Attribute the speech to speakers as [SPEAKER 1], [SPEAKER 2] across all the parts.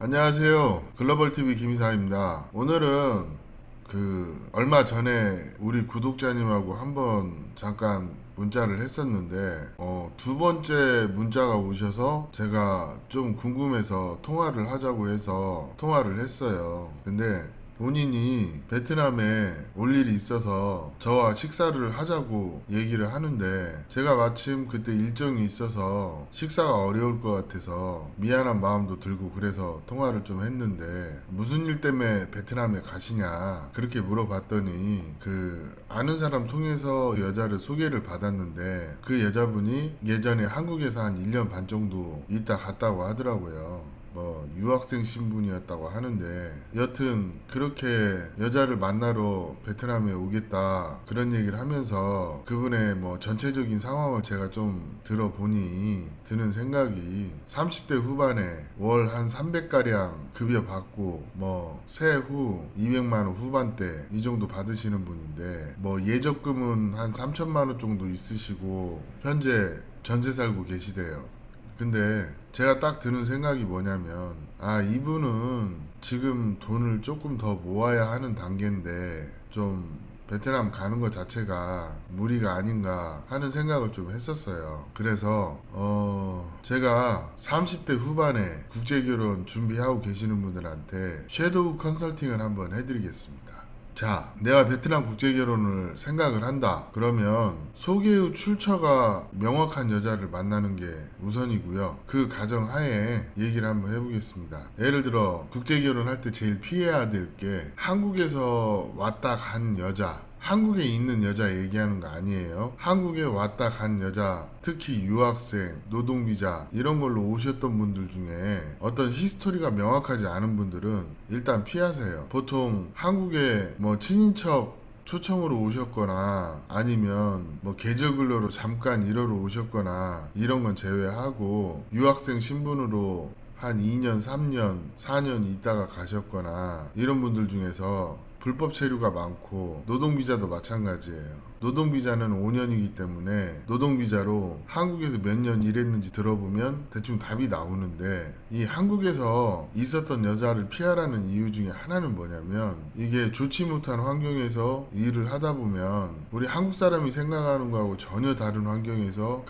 [SPEAKER 1] 안녕하세요. 글로벌TV 김이사입니다. 오늘은 얼마 전에 우리 구독자님하고 한번 잠깐 문자를 했었는데, 두 번째 문자가 오셔서 제가 좀 궁금해서 통화를 하자고 해서 통화를 했어요. 근데 본인이 베트남에 올 일이 있어서 저와 식사를 하자고 얘기를 하는데, 제가 마침 그때 일정이 있어서 식사가 어려울 것 같아서 미안한 마음도 들고 그래서 통화를 좀 했는데, 무슨 일 때문에 베트남에 가시냐 그렇게 물어봤더니 아는 사람 통해서 여자를 소개를 받았는데, 그 여자분이 예전에 한국에서 한 1년 반 정도 있다 갔다고 하더라고요. 유학생 신분이었다고 하는데, 여튼 그렇게 여자를 만나러 베트남에 오겠다 그런 얘기를 하면서 그분의 전체적인 상황을 제가 좀 들어보니 드는 생각이, 30대 후반에 월 한 300가량 급여 받고 세후 200만 원 후반대 이 정도 받으시는 분인데, 예적금은 한 3천만 원 정도 있으시고 현재 전세 살고 계시대요. 근데 제가 딱 드는 생각이 뭐냐면, 이분은 지금 돈을 조금 더 모아야 하는 단계인데 좀 베트남 가는 것 자체가 무리가 아닌가 하는 생각을 좀 했었어요. 그래서 제가 30대 후반에 국제결혼 준비하고 계시는 분들한테 섀도우 컨설팅을 한번 해드리겠습니다. 자, 내가 베트남 국제결혼을 생각을 한다. 그러면 소개 후 출처가 명확한 여자를 만나는 게 우선이고요. 그 가정 하에 얘기를 한번 해보겠습니다. 예를 들어 국제결혼 할 때 제일 피해야 될 게, 한국에서 왔다 간 여자, 한국에 있는 여자 얘기하는 거 아니에요. 한국에 왔다 간 여자, 특히 유학생, 노동비자 이런 걸로 오셨던 분들 중에 어떤 히스토리가 명확하지 않은 분들은 일단 피하세요. 보통 한국에 친인척 초청으로 오셨거나 아니면 계절 근로로 잠깐 일하러 오셨거나 이런 건 제외하고, 유학생 신분으로 한 2년, 3년, 4년 있다가 가셨거나 이런 분들 중에서 불법 체류가 많고, 노동비자도 마찬가지예요. 노동비자는 5년이기 때문에 노동비자로 한국에서 몇 년 일했는지 들어보면 대충 답이 나오는데, 이 한국에서 있었던 여자를 피하라는 이유 중에 하나는 뭐냐면, 이게 좋지 못한 환경에서 일을 하다 보면 우리 한국 사람이 생각하는 거하고 전혀 다른 환경에서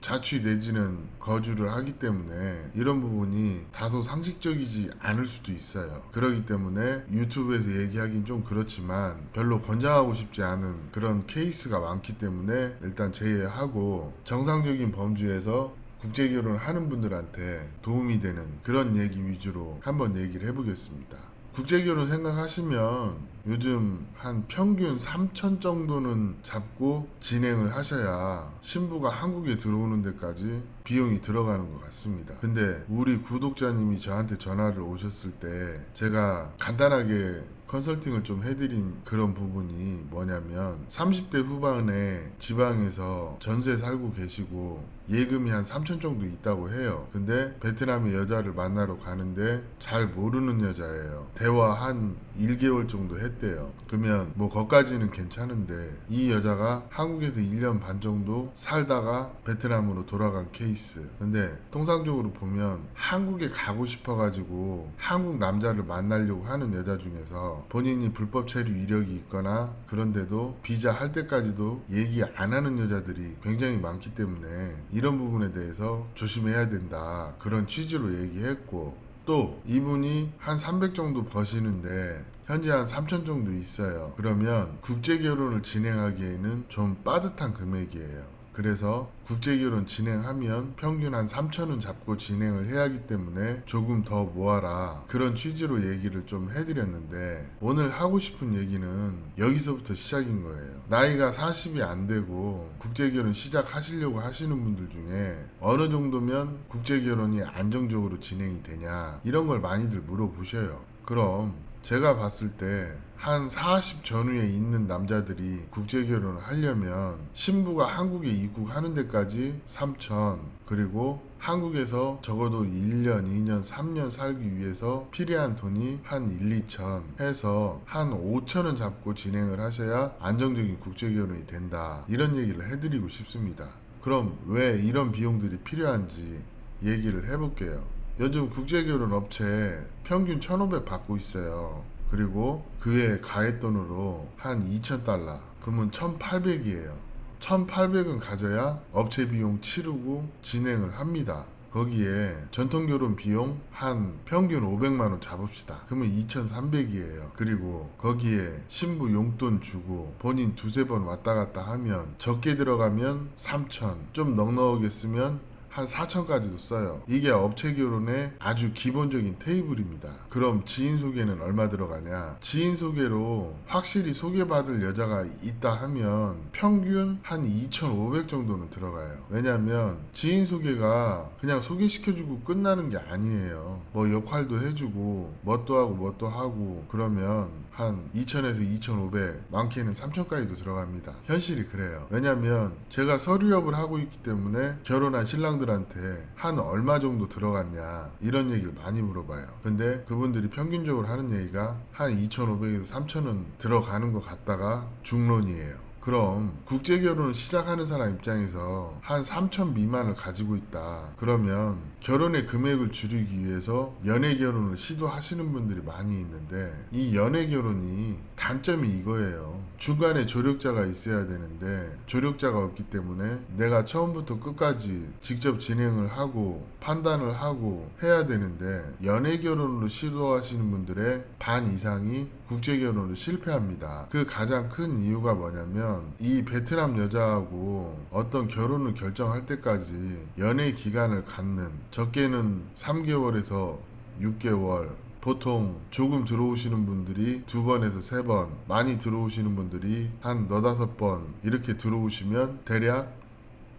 [SPEAKER 1] 자취 내지는 거주를 하기 때문에 이런 부분이 다소 상식적이지 않을 수도 있어요. 그렇기 때문에 유튜브에서 얘기하긴 좀 그렇지만 별로 권장하고 싶지 않은 그런 케이스가 많기 때문에 일단 제외하고, 정상적인 범주에서 국제결혼 하는 분들한테 도움이 되는 그런 얘기 위주로 한번 얘기를 해보겠습니다. 국제결혼 생각하시면 요즘 한 평균 3천 정도는 잡고 진행을 하셔야 신부가 한국에 들어오는 데까지 비용이 들어가는 것 같습니다. 근데 우리 구독자님이 저한테 전화를 오셨을 때 제가 간단하게 컨설팅을 좀 해드린 그런 부분이 뭐냐면, 30대 후반에 지방에서 전세 살고 계시고 예금이 한 3천 정도 있다고 해요. 근데 베트남의 여자를 만나러 가는데 잘 모르는 여자예요. 대화 한 1개월 정도 했대요. 그러면 거기까지는 괜찮은데, 이 여자가 한국에서 1년 반 정도 살다가 베트남으로 돌아간 케이스. 근데 통상적으로 보면 한국에 가고 싶어가지고 한국 남자를 만나려고 하는 여자 중에서 본인이 불법 체류 이력이 있거나 그런데도 비자 할 때까지도 얘기 안 하는 여자들이 굉장히 많기 때문에 이런 부분에 대해서 조심해야 된다, 그런 취지로 얘기했고, 또 이분이 한 300 정도 버시는데 현재 한 3천 정도 있어요. 그러면 국제결혼을 진행하기에는 좀 빠듯한 금액이에요. 그래서 국제결혼 진행하면 평균 한 3천은 잡고 진행을 해야 하기 때문에 조금 더 모아라, 그런 취지로 얘기를 좀 해드렸는데, 오늘 하고 싶은 얘기는 여기서부터 시작인 거예요. 나이가 40이 안 되고 국제결혼 시작하시려고 하시는 분들 중에 어느 정도면 국제결혼이 안정적으로 진행이 되냐, 이런 걸 많이들 물어보셔요. 그럼 제가 봤을 때 한 40 전후에 있는 남자들이 국제결혼을 하려면 신부가 한국에 입국하는 데까지 3천, 그리고 한국에서 적어도 1년, 2년, 3년 살기 위해서 필요한 돈이 한 1, 2천 해서 한 5천은 잡고 진행을 하셔야 안정적인 국제결혼이 된다, 이런 얘기를 해드리고 싶습니다. 그럼 왜 이런 비용들이 필요한지 얘기를 해볼게요. 요즘 국제결혼 업체 평균 1,500 받고 있어요. 그리고 그의 가액돈으로 한 2,000달러, 그러면 1,800이에요. 1,800은 가져야 업체 비용 치르고 진행을 합니다. 거기에 전통결혼 비용 한 평균 500만원 잡읍시다. 그러면 2,300이에요. 그리고 거기에 신부 용돈 주고 본인 두세 번 왔다 갔다 하면, 적게 들어가면 3,000, 좀 넉넉하게 쓰면 한 4천까지도 써요. 이게 업체 결혼의 아주 기본적인 테이블입니다. 그럼 지인 소개는 얼마 들어가냐? 지인 소개로 확실히 소개받을 여자가 있다 하면 평균 한 2,500 정도는 들어가요. 왜냐면 지인 소개가 그냥 소개시켜주고 끝나는 게 아니에요. 뭐 역할도 해주고 뭣도 하고 뭣도 하고 그러면 한 2,000에서 2,500, 많게는 3,000까지도 들어갑니다. 현실이 그래요. 왜냐면 제가 서류업을 하고 있기 때문에 결혼한 신랑들한테 한 얼마 정도 들어갔냐 이런 얘기를 많이 물어봐요. 근데 그분들이 평균적으로 하는 얘기가 한 2,500에서 3,000은 들어가는 것 같다가 중론이에요. 그럼 국제결혼을 시작하는 사람 입장에서 한 3천 미만을 가지고 있다. 그러면 결혼의 금액을 줄이기 위해서 연애결혼을 시도하시는 분들이 많이 있는데, 이 연애결혼이 단점이 이거예요. 중간에 조력자가 있어야 되는데 조력자가 없기 때문에 내가 처음부터 끝까지 직접 진행을 하고 판단을 하고 해야 되는데, 연애결혼으로 시도하시는 분들의 반 이상이 국제결혼을 실패합니다. 그 가장 큰 이유가 뭐냐면, 이 베트남 여자하고 어떤 결혼을 결정할 때까지 연애 기간을 갖는, 적게는 3개월에서 6개월, 보통 조금 들어오시는 분들이 2번에서 3번, 많이 들어오시는 분들이 한 4~5번 이렇게 들어오시면 대략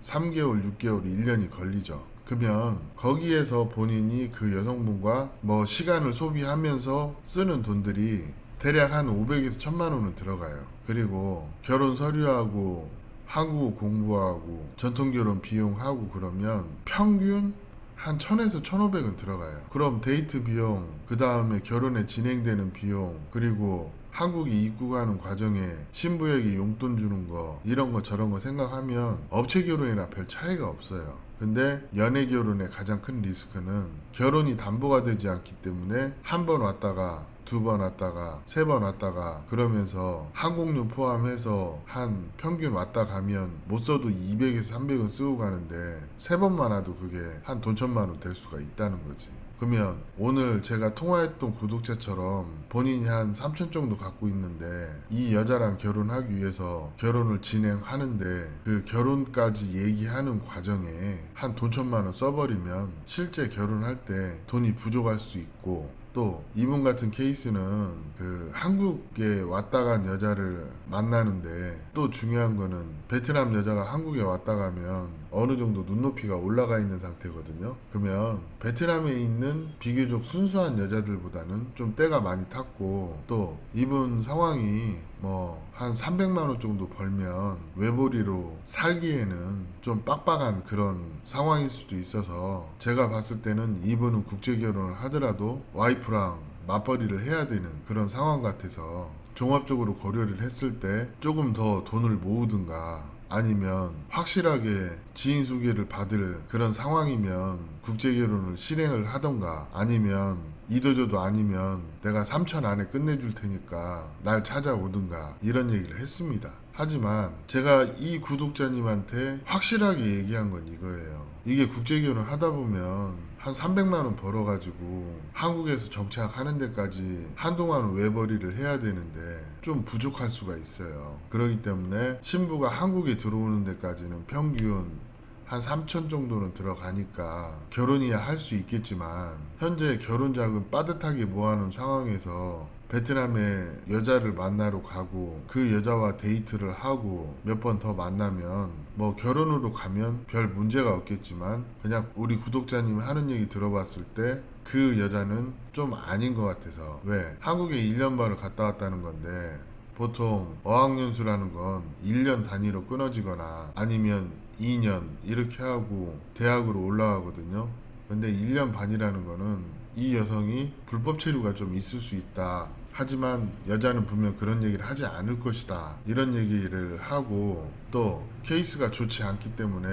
[SPEAKER 1] 3개월, 6개월, 1년이 걸리죠. 그러면 거기에서 본인이 그 여성분과 뭐 시간을 소비하면서 쓰는 돈들이 대략 한 500에서 1,000만 원은 들어가요. 그리고 결혼 서류하고 한국어 공부하고 전통결혼 비용하고 그러면 평균 한 1,000에서 1,500은 들어가요. 그럼 데이트 비용, 그 다음에 결혼에 진행되는 비용, 그리고 한국에 입국하는 과정에 신부에게 용돈 주는 거, 이런 거 저런 거 생각하면 업체 결혼이랑 별 차이가 없어요. 근데 연애 결혼의 가장 큰 리스크는 결혼이 담보가 되지 않기 때문에 한 번 왔다가 2번 왔다가 3번 왔다가 그러면서 항공료 포함해서 한 평균 왔다 가면 못 써도 200에서 300은 쓰고 가는데 3번만 와도 그게 한 돈 1,000만 원 될 수가 있다는 거지. 그러면 오늘 제가 통화했던 구독자처럼 본인이 한 3천 정도 갖고 있는데 이 여자랑 결혼하기 위해서 결혼을 진행하는데 그 결혼까지 얘기하는 과정에 한 돈 1,000만 원 써버리면 실제 결혼할 때 돈이 부족할 수 있고, 또 이분 같은 케이스는 그 한국에 왔다 간 여자를 만나는데, 또 중요한 거는 베트남 여자가 한국에 왔다 가면 어느 정도 눈높이가 올라가 있는 상태거든요. 그러면 베트남에 있는 비교적 순수한 여자들보다는 좀 때가 많이 탔고, 또 이분 상황이 뭐 한 300만 원 정도 벌면 외벌이로 살기에는 좀 빡빡한 그런 상황일 수도 있어서, 제가 봤을 때는 이분은 국제결혼을 하더라도 와이프랑 맞벌이를 해야 되는 그런 상황 같아서 종합적으로 고려를 했을 때 조금 더 돈을 모으든가, 아니면 확실하게 지인 소개를 받을 그런 상황이면 국제결혼을 실행을 하던가, 아니면 이도저도 아니면 내가 3천 안에 끝내줄 테니까 날 찾아오든가, 이런 얘기를 했습니다. 하지만 제가 이 구독자님한테 확실하게 얘기한 건 이거예요. 이게 국제결혼 하다 보면 한 300만 원 벌어가지고 한국에서 정착하는 데까지 한동안 외벌이를 해야 되는데 좀 부족할 수가 있어요. 그렇기 때문에 신부가 한국에 들어오는 데까지는 평균 한 3천 정도는 들어가니까 결혼이야 할 수 있겠지만, 현재 결혼 자금 빠듯하게 모아놓은 상황에서 베트남에 여자를 만나러 가고 그 여자와 데이트를 하고 몇 번 더 만나면 뭐 결혼으로 가면 별 문제가 없겠지만, 그냥 우리 구독자님이 하는 얘기 들어봤을 때 그 여자는 좀 아닌 것 같아서. 왜? 한국에 1년 반을 갔다 왔다는 건데 보통 어학연수라는 건 1년 단위로 끊어지거나 아니면 2년 이렇게 하고 대학으로 올라가거든요. 근데 1년 반이라는 거는 이 여성이 불법 체류가 좀 있을 수 있다, 하지만 여자는 분명 그런 얘기를 하지 않을 것이다. 이런 얘기를 하고 또 케이스가 좋지 않기 때문에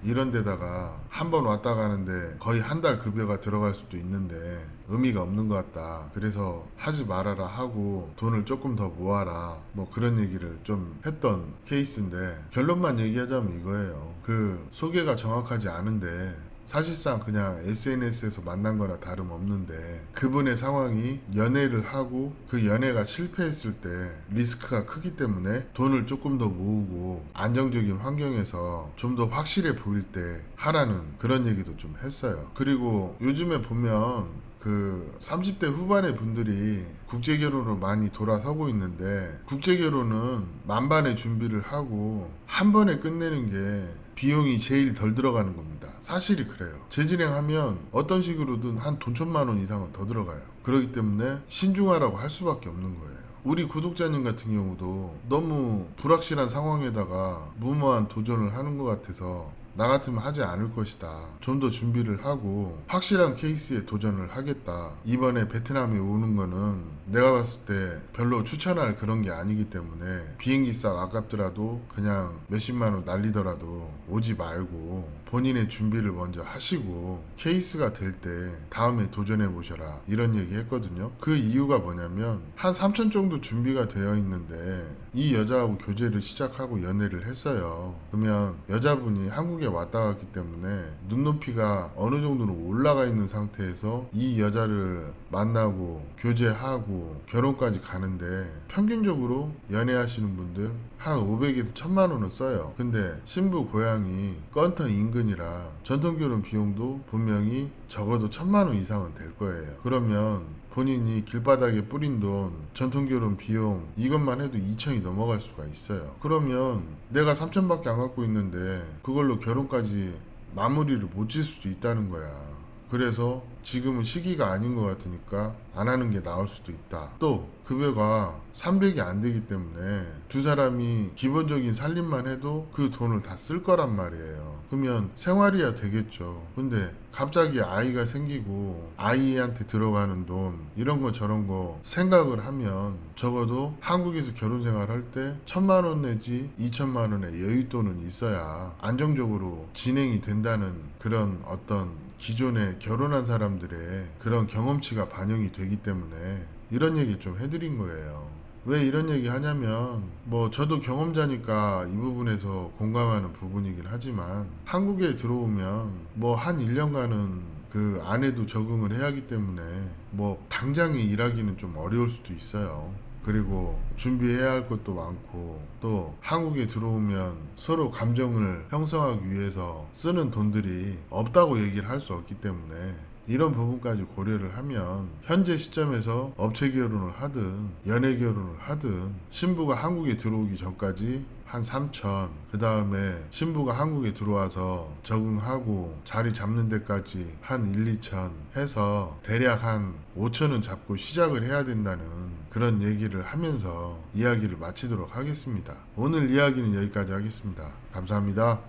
[SPEAKER 1] 이런 데다가 한 번 왔다 가는데 거의 한 달 급여가 들어갈 수도 있는데 의미가 없는 것 같다. 그래서 하지 말아라 하고 돈을 조금 더 모아라. 뭐 그런 얘기를 좀 했던 케이스인데 결론만 얘기하자면 이거예요. 그 소개가 정확하지 않은데 사실상 그냥 SNS에서 만난 거나 다름없는데 그분의 상황이 연애를 하고 그 연애가 실패했을 때 리스크가 크기 때문에 돈을 조금 더 모으고 안정적인 환경에서 좀 더 확실해 보일 때 하라는 그런 얘기도 좀 했어요. 그리고 요즘에 보면 그 30대 후반의 분들이 국제결혼으로 많이 돌아서고 있는데 국제결혼은 만반의 준비를 하고 한 번에 끝내는 게 비용이 제일 덜 들어가는 겁니다. 사실이 그래요. 재진행하면 어떤 식으로든 한 돈 1,000만 원 이상은 더 들어가요. 그렇기 때문에 신중하라고 할 수밖에 없는 거예요. 우리 구독자님 같은 경우도 너무 불확실한 상황에다가 무모한 도전을 하는 것 같아서 나 같으면 하지 않을 것이다. 좀 더 준비를 하고 확실한 케이스에 도전을 하겠다. 이번에 베트남에 오는 거는 내가 봤을 때 별로 추천할 그런 게 아니기 때문에 비행기 값 아깝더라도 그냥 몇십만 원 날리더라도 오지 말고 본인의 준비를 먼저 하시고 케이스가 될 때 다음에 도전해 보셔라. 이런 얘기 했거든요. 그 이유가 뭐냐면 한 3천 정도 준비가 되어 있는데 이 여자하고 교제를 시작하고 연애를 했어요. 그러면 여자분이 한국에 왔다 갔기 때문에 눈높이가 어느 정도는 올라가 있는 상태에서 이 여자를 만나고 교제하고 결혼까지 가는데 평균적으로 연애하시는 분들 한 500에서 1,000만 원은 써요. 근데 신부 고향이 건턴 인근이라 전통결혼 비용도 분명히 적어도 1,000만 원 이상은 될 거예요. 그러면 본인이 길바닥에 뿌린 돈, 전통결혼 비용 이것만 해도 2천이 넘어갈 수가 있어요. 그러면 내가 3천밖에 안 갖고 있는데 그걸로 결혼까지 마무리를 못 질 수도 있다는 거야. 그래서 지금은 시기가 아닌 것 같으니까 안 하는 게 나을 수도 있다. 또 급여가 300이 안 되기 때문에 두 사람이 기본적인 살림만 해도 그 돈을 다 쓸 거란 말이에요. 그러면 생활이야 되겠죠. 근데 갑자기 아이가 생기고 아이한테 들어가는 돈 이런 거 저런 거 생각을 하면 적어도 한국에서 결혼 생활할 때 1,000만 원 내지 2천만 원의 여윳돈은 있어야 안정적으로 진행이 된다는 그런 어떤 기존에 결혼한 사람들의 그런 경험치가 반영이 되기 때문에 이런 얘기 좀 해드린 거예요. 왜 이런 얘기 하냐면 뭐 저도 경험자니까 이 부분에서 공감하는 부분이긴 하지만 한국에 들어오면 뭐 한 1년간은 그 안에도 적응을 해야 하기 때문에 뭐 당장에 일하기는 좀 어려울 수도 있어요. 그리고 준비해야 할 것도 많고 또 한국에 들어오면 서로 감정을 형성하기 위해서 쓰는 돈들이 없다고 얘기를 할 수 없기 때문에 이런 부분까지 고려를 하면 현재 시점에서 업체 결혼을 하든 연애 결혼을 하든 신부가 한국에 들어오기 전까지 한 3천, 그 다음에 신부가 한국에 들어와서 적응하고 자리 잡는 데까지 한 1, 2천 해서 대략 한 5천은 잡고 시작을 해야 된다는 그런 얘기를 하면서 이야기를 마치도록 하겠습니다. 오늘 이야기는 여기까지 하겠습니다. 감사합니다.